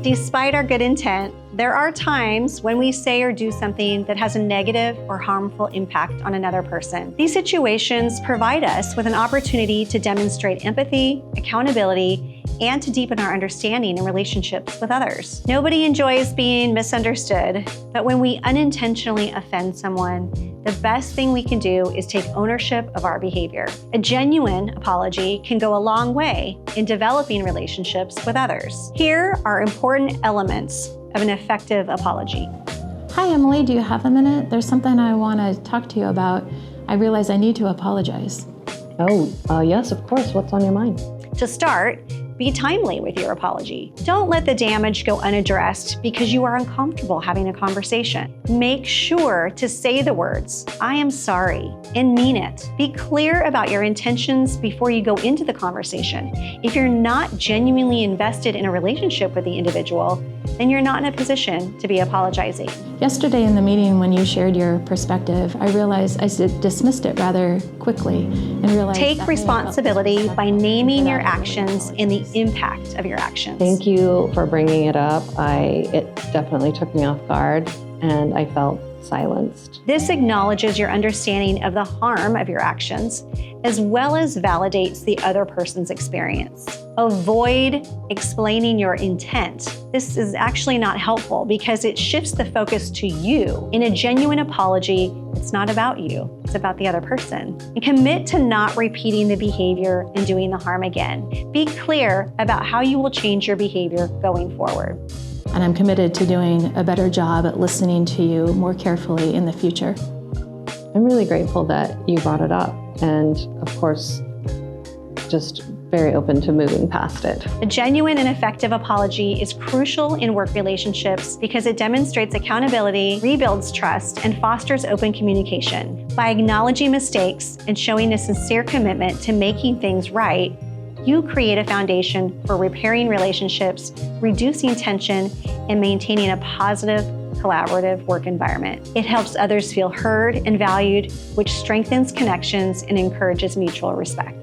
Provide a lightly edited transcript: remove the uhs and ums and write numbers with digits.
Despite our good intent, there are times when we say or do something that has a negative or harmful impact on another person. These situations provide us with an opportunity to demonstrate empathy, accountability, and to deepen our understanding in relationships with others. Nobody enjoys being misunderstood, but when we unintentionally offend someone, the best thing we can do is take ownership of our behavior. A genuine apology can go a long way in developing relationships with others. Here are important elements of an effective apology. Hi, Emily, do you have a minute? There's something I want to talk to you about. I realize I need to apologize. Yes, of course. What's on your mind? To start, be timely with your apology. Don't let the damage go unaddressed because you are uncomfortable having a conversation. Make sure to say the words, "I am sorry," and mean it. Be clear about your intentions before you go into the conversation. If you're not genuinely invested in a relationship with the individual, then you're not in a position to be apologizing. Yesterday in the meeting when you shared your perspective, I realized I dismissed it rather quickly and realized Take responsibility by naming your actions and the impact of your actions. Thank you for bringing it up. It definitely took me off guard and I felt silenced. This acknowledges your understanding of the harm of your actions, as well as validates the other person's experience. Avoid explaining your intent. This is actually not helpful because it shifts the focus to you. In a genuine apology, it's not about you, it's about the other person. And commit to not repeating the behavior and doing the harm again. Be clear about how you will change your behavior going forward. And I'm committed to doing a better job at listening to you more carefully in the future. I'm really grateful that you brought it up and, of course, just very open to moving past it. A genuine and effective apology is crucial in work relationships because it demonstrates accountability, rebuilds trust, and fosters open communication. By acknowledging mistakes and showing a sincere commitment to making things right, you create a foundation for repairing relationships, reducing tension, and maintaining a positive, collaborative work environment. It helps others feel heard and valued, which strengthens connections and encourages mutual respect.